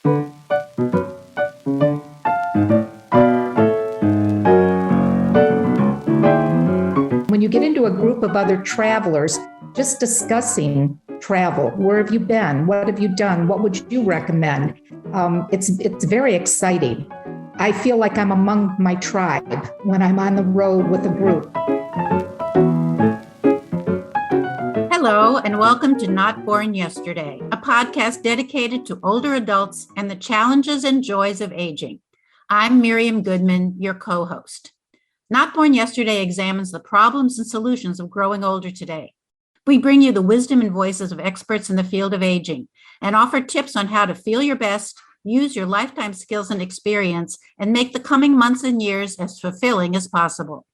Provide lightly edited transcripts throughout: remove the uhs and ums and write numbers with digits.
When you get into a group of other travelers, just discussing travel, where have you been? What have you done? What would you recommend? It's very exciting. I feel like I'm among my tribe when I'm on the road with a group. Hello, and welcome to Not Born Yesterday, a podcast dedicated to older adults and the challenges and joys of aging. I'm Miriam Goodman, your co-host. Not Born Yesterday examines the problems and solutions of growing older today. We bring you the wisdom and voices of experts in the field of aging and offer tips on how to feel your best, use your lifetime skills and experience, and make the coming months and years as fulfilling as possible.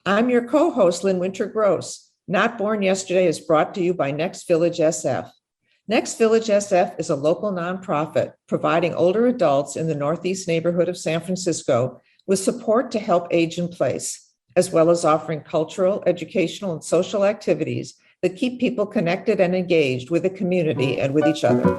I'm your co-host, Lynn Winter-Gross. Not Born Yesterday is brought to you by Next Village SF. Next Village SF is a local nonprofit providing older adults in the Northeast neighborhood of San Francisco with support to help age in place, as well as offering cultural, educational, and social activities that keep people connected and engaged with the community and with each other.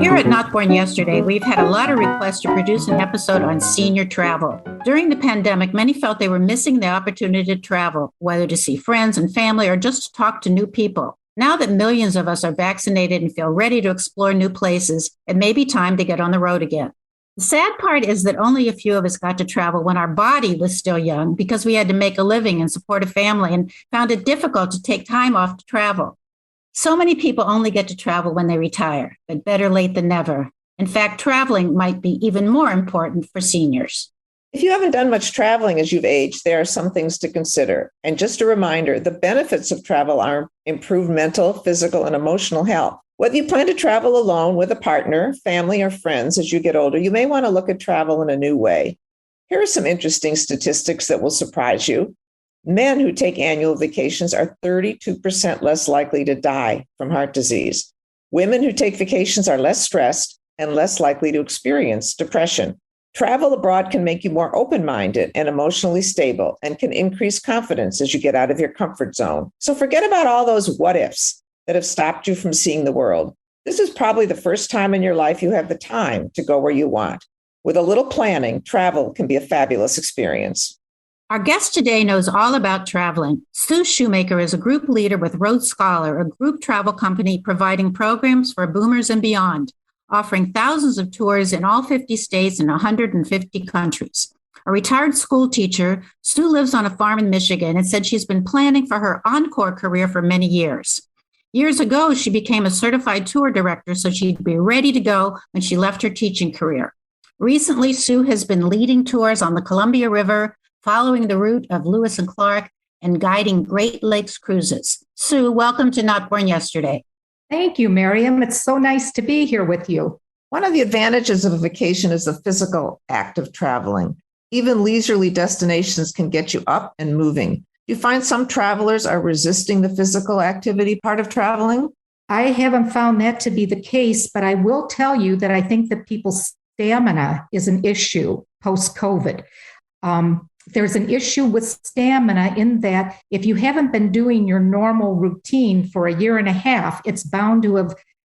Here at Not Born Yesterday, we've had a lot of requests to produce an episode on senior travel. During the pandemic, many felt they were missing the opportunity to travel, whether to see friends and family or just to talk to new people. Now that millions of us are vaccinated and feel ready to explore new places, it may be time to get on the road again. The sad part is that only a few of us got to travel when our body was still young because we had to make a living and support a family and found it difficult to take time off to travel. So many people only get to travel when they retire, but better late than never. In fact, traveling might be even more important for seniors. If you haven't done much traveling as you've aged, there are some things to consider. And just a reminder, the benefits of travel are improved mental, physical, and emotional health. Whether you plan to travel alone, with a partner, family, or friends as you get older, you may want to look at travel in a new way. Here are some interesting statistics that will surprise you. Men who take annual vacations are 32% less likely to die from heart disease. Women who take vacations are less stressed and less likely to experience depression. Travel abroad can make you more open-minded and emotionally stable and can increase confidence as you get out of your comfort zone. So forget about all those what-ifs that have stopped you from seeing the world. This is probably the first time in your life you have the time to go where you want. With a little planning, travel can be a fabulous experience. Our guest today knows all about traveling. Sue Shoemaker is a group leader with Road Scholar, a group travel company providing programs for boomers and beyond, offering thousands of tours in all 50 states and 150 countries. A retired school teacher, Sue lives on a farm in Michigan and said she's been planning for her encore career for many years. Years ago, she became a certified tour director so she'd be ready to go when she left her teaching career. Recently, Sue has been leading tours on the Columbia River, following the route of Lewis and Clark, and guiding Great Lakes cruises. Sue, welcome to Not Born Yesterday. Thank you, Miriam. It's so nice to be here with you. One of the advantages of a vacation is the physical act of traveling. Even leisurely destinations can get you up and moving. Do you find some travelers are resisting the physical activity part of traveling? I haven't found that to be the case, but I will tell you that I think that people's stamina is an issue post-COVID. There's an issue with stamina in that if you haven't been doing your normal routine for a year and a half, it's bound to have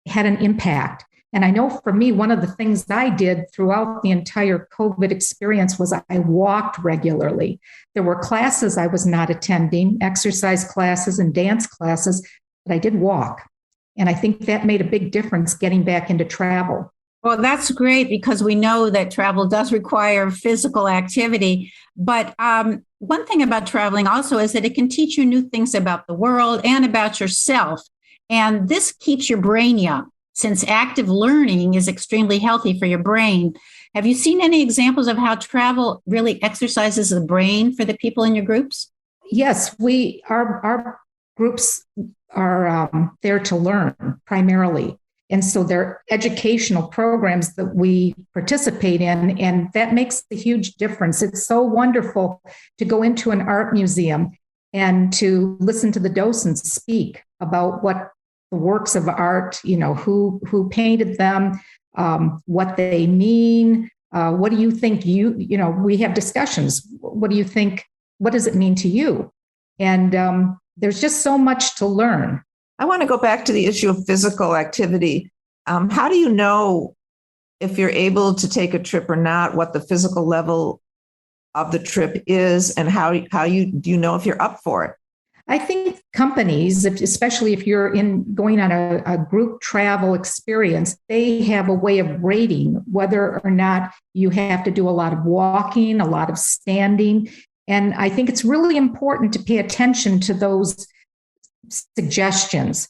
had an impact. And I know for me, one of the things I did throughout the entire COVID experience was I walked regularly. There were classes I was not attending, exercise classes and dance classes, but I did walk. And I think that made a big difference getting back into travel. Well, that's great because we know that travel does require physical activity. But one thing about traveling also is that it can teach you new things about the world and about yourself. And this keeps your brain young, since active learning is extremely healthy for your brain. Have you seen any examples of how travel really exercises the brain for the people in your groups? Yes, our groups are there to learn primarily. And so they're educational programs that we participate in, and that makes a huge difference. It's so wonderful to go into an art museum and to listen to the docents speak about what the works of art, who painted them, what they mean. What do you think we have discussions. What do you think? What does it mean to you? And there's just so much to learn. I want to go back to the issue of physical activity. How do you know if you're able to take a trip or not, what the physical level of the trip is, and how do you know if you're up for it? I think companies, especially if you're going on a group travel experience, they have a way of rating whether or not you have to do a lot of walking, a lot of standing. And I think it's really important to pay attention to those suggestions,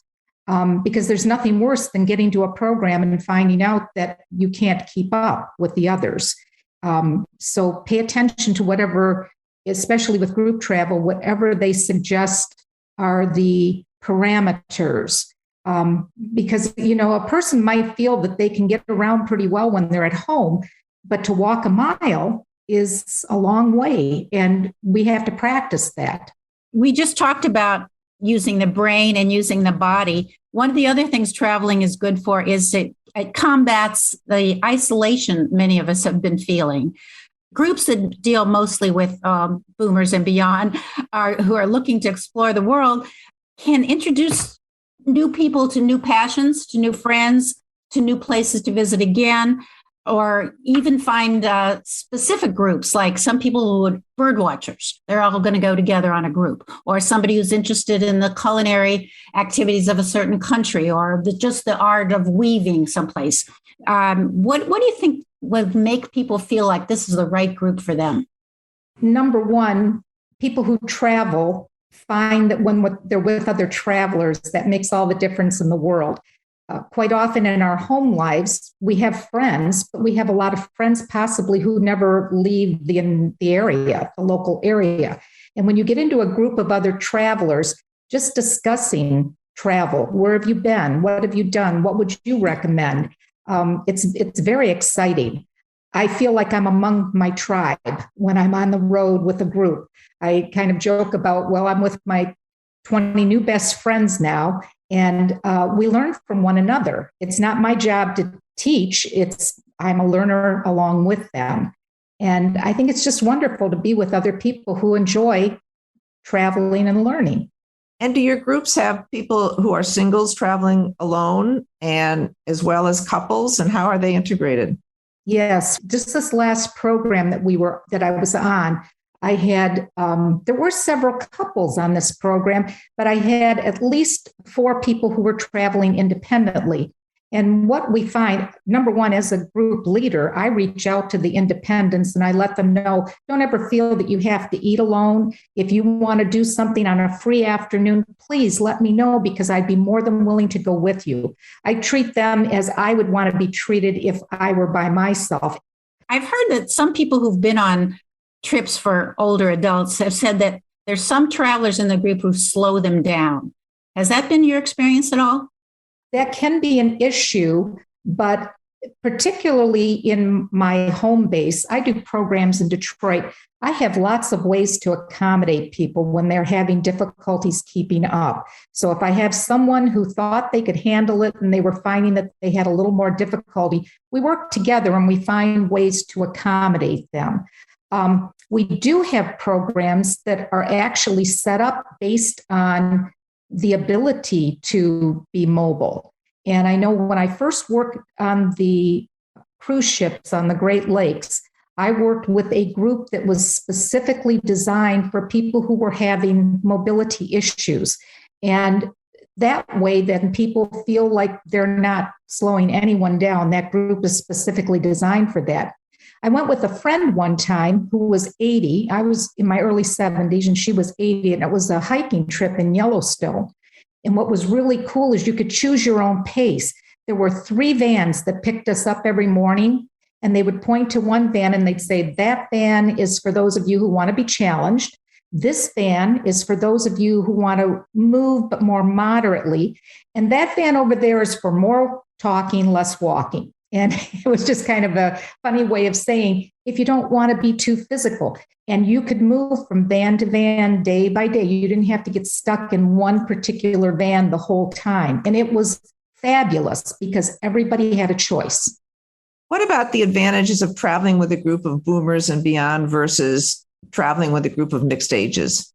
because there's nothing worse than getting to a program and finding out that you can't keep up with the others. So pay attention to whatever, especially with group travel, whatever they suggest are the parameters. Because, a person might feel that they can get around pretty well when they're at home, but to walk a mile is a long way, and we have to practice that. We just talked about using the brain and using the body. One of the other things traveling is good for is it combats the isolation many of us have been feeling. Groups that deal mostly with boomers and beyond who are looking to explore the world can introduce new people to new passions, to new friends, to new places to visit again, or even find specific groups, like some people who are bird watchers. They're all going to go together on a group, or somebody who's interested in the culinary activities of a certain country, or just the art of weaving someplace. What do you think would make people feel like this is the right group for them? Number one, people who travel find that when they're with other travelers, that makes all the difference in the world. Quite often in our home lives, we have friends, but we have a lot of friends possibly who never leave the area, the local area. And when you get into a group of other travelers, just discussing travel, where have you been? What have you done? What would you recommend? It's very exciting. I feel like I'm among my tribe when I'm on the road with a group. I kind of joke about, well, I'm with my 20 new best friends now, and we learn from one another. It's not my job to teach. I'm a learner along with them. And I think it's just wonderful to be with other people who enjoy traveling and learning. And do your groups have people who are singles traveling alone and as well as couples? And how are they integrated? Yes, just this last program that I was on, I had, there were several couples on this program, but I had at least 4 people who were traveling independently. And what we find, number one, as a group leader, I reach out to the independents and I let them know, don't ever feel that you have to eat alone. If you want to do something on a free afternoon, please let me know, because I'd be more than willing to go with you. I treat them as I would want to be treated if I were by myself. I've heard that some people who've been on trips for older adults have said that there's some travelers in the group who slow them down. Has that been your experience at all? That can be an issue, but particularly in my home base, I do programs in Detroit. I have lots of ways to accommodate people when they're having difficulties keeping up. So if I have someone who thought they could handle it and they were finding that they had a little more difficulty, we work together and we find ways to accommodate them. We do have programs that are actually set up based on the ability to be mobile. And I know when I first worked on the cruise ships on the Great Lakes, I worked with a group that was specifically designed for people who were having mobility issues. And that way, then people feel like they're not slowing anyone down. That group is specifically designed for that. I went with a friend one time who was 80. I was in my early 70s and she was 80, and it was a hiking trip in Yellowstone. And what was really cool is you could choose your own pace. There were 3 vans that picked us up every morning, and they would point to one van and they'd say, that van is for those of you who want to be challenged. This van is for those of you who want to move, but more moderately. And that van over there is for more talking, less walking. And it was just kind of a funny way of saying, if you don't want to be too physical, and you could move from van to van day by day, you didn't have to get stuck in one particular van the whole time. And it was fabulous because everybody had a choice. What about the advantages of traveling with a group of boomers and beyond versus traveling with a group of mixed ages?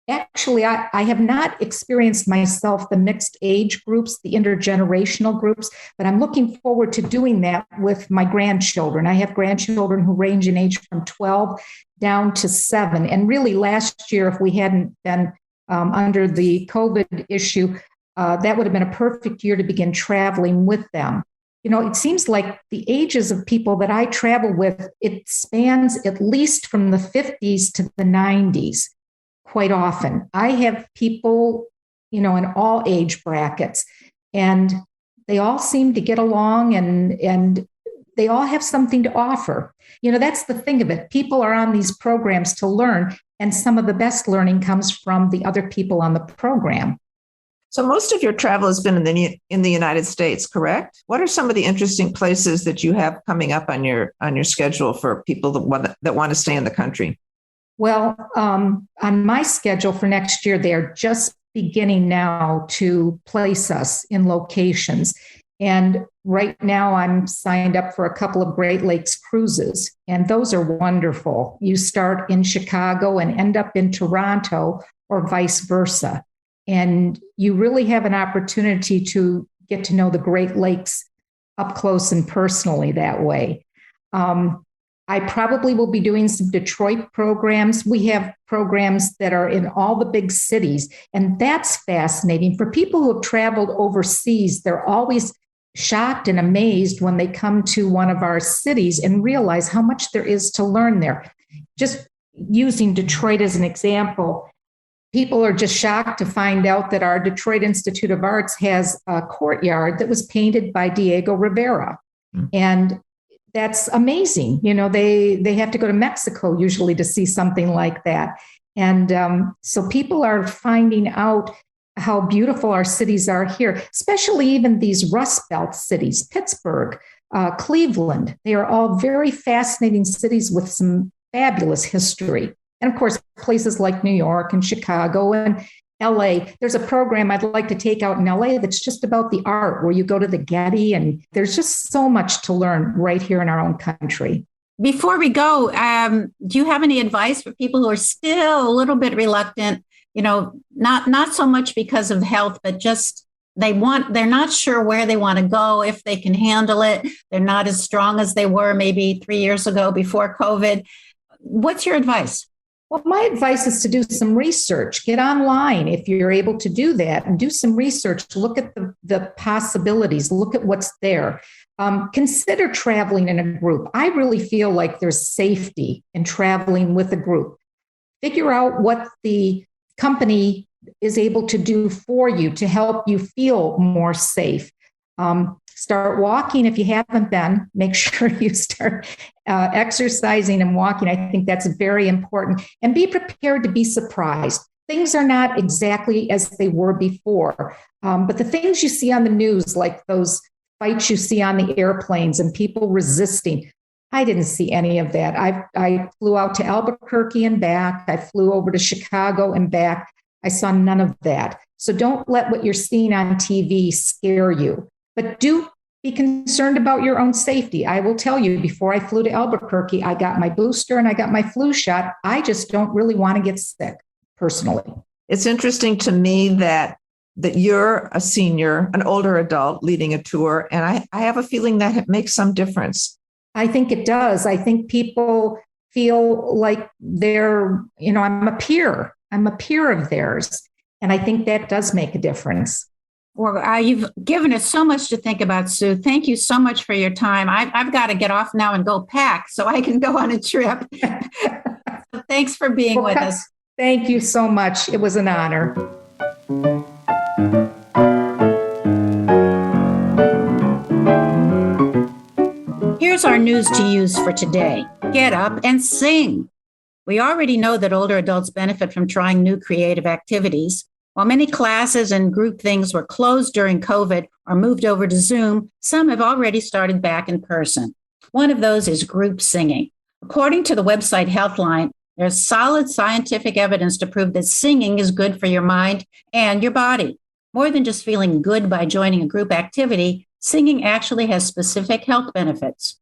Actually, I have not experienced myself the mixed age groups, the intergenerational groups, but I'm looking forward to doing that with my grandchildren. I have grandchildren who range in age from 12 down to 7. And really, last year, if we hadn't been under the COVID issue, that would have been a perfect year to begin traveling with them. You know, it seems like the ages of people that I travel with, it spans at least from the 50s to the 90s. Quite often, I have people, you know, in all age brackets, and they all seem to get along, and they all have something to offer. You know, that's the thing of it. People are on these programs to learn, and some of the best learning comes from the other people on the program. So most of your travel has been in the United States, correct? What are some of the interesting places that you have coming up on your schedule for people that want to stay in the country? Well, on my schedule for next year, they are just beginning now to place us in locations. And right now, I'm signed up for a couple of Great Lakes cruises, and those are wonderful. You start in Chicago and end up in Toronto, or vice versa. And you really have an opportunity to get to know the Great Lakes up close and personally that way. I probably will be doing some Detroit programs. We have programs that are in all the big cities, and that's fascinating. For people who have traveled overseas, they're always shocked and amazed when they come to one of our cities and realize how much there is to learn there. Just using Detroit as an example, people are just shocked to find out that our Detroit Institute of Arts has a courtyard that was painted by Diego Rivera. And that's amazing. You know, they have to go to Mexico usually to see something like that. And so people are finding out how beautiful our cities are here, especially even these Rust Belt cities, Pittsburgh, Cleveland. They are all very fascinating cities with some fabulous history. And of course, places like New York and Chicago and LA. There's a program I'd like to take out in LA that's just about the art, where you go to the Getty, and there's just so much to learn right here in our own country. Before we go, do you have any advice for people who are still a little bit reluctant, you know, not so much because of health, but just they're not sure where they want to go, if they can handle it. They're not as strong as they were maybe 3 years ago before COVID. What's your advice? Well, my advice is to do some research. Get online if you're able to do that, and do some research to look at the possibilities, look at what's there. Consider traveling in a group. I really feel like there's safety in traveling with a group. Figure out what the company is able to do for you to help you feel more safe. Start walking if you haven't been. Make sure you start exercising and walking. I think that's very important. And be prepared to be surprised. Things are not exactly as they were before. But the things you see on the news, like those fights you see on the airplanes and people resisting, I didn't see any of that. I flew out to Albuquerque and back. I flew over to Chicago and back. I saw none of that. So don't let what you're seeing on TV scare you. But do be concerned about your own safety. I will tell you, before I flew to Albuquerque, I got my booster and I got my flu shot. I just don't really want to get sick personally. It's interesting to me that you're a senior, an older adult leading a tour, and I have a feeling that it makes some difference. I think it does. I think people feel like they're, you know, I'm a peer of theirs. And I think that does make a difference. Well, you've given us so much to think about, Sue. Thank you so much for your time. I've got to get off now and go pack so I can go on a trip. So thanks for being with us. Thank you so much. It was an honor. Here's our news to use for today. Get up and sing. We already know that older adults benefit from trying new creative activities. While many classes and group things were closed during COVID or moved over to Zoom, some have already started back in person. One of those is group singing. According to the website Healthline, there's solid scientific evidence to prove that singing is good for your mind and your body. More than just feeling good by joining a group activity, singing actually has specific health benefits.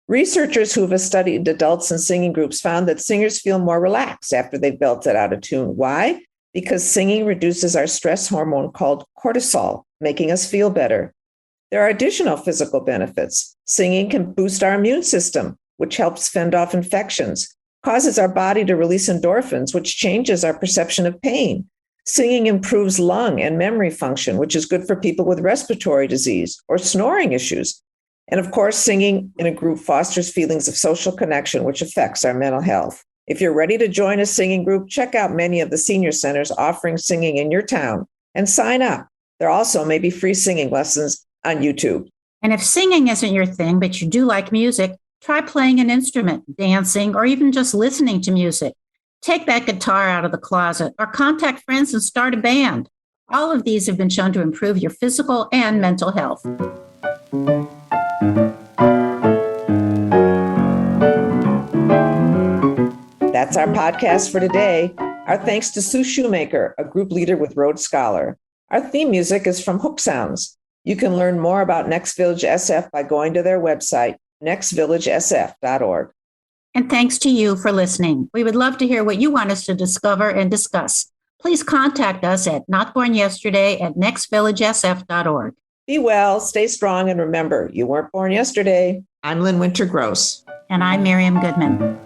Researchers who have studied adults in singing groups found that singers feel more relaxed after they've belted out a tune. Why? because singing reduces our stress hormone called cortisol, making us feel better. There are additional physical benefits. Singing can boost our immune system, which helps fend off infections, causes our body to release endorphins, which changes our perception of pain. Singing improves lung and memory function, which is good for people with respiratory disease or snoring issues. And of course, singing in a group fosters feelings of social connection, which affects our mental health. If you're ready to join a singing group, check out many of the senior centers offering singing in your town and sign up. There also may be free singing lessons on YouTube. And if singing isn't your thing, but you do like music, try playing an instrument, dancing, or even just listening to music. Take that guitar out of the closet or contact friends and start a band. All of these have been shown to improve your physical and mental health. That's our podcast for today. Our thanks to Sue Shoemaker, a group leader with Rhodes Scholar. Our theme music is from Hook Sounds. You can learn more about Next Village SF by going to their website, nextvillagesf.org. And thanks to you for listening. We would love to hear what you want us to discover and discuss. Please contact us at notbornyesterday@nextvillagesf.org. Be well, stay strong, and remember, you weren't born yesterday. I'm Lynn Winter Gross. And I'm Miriam Goodman.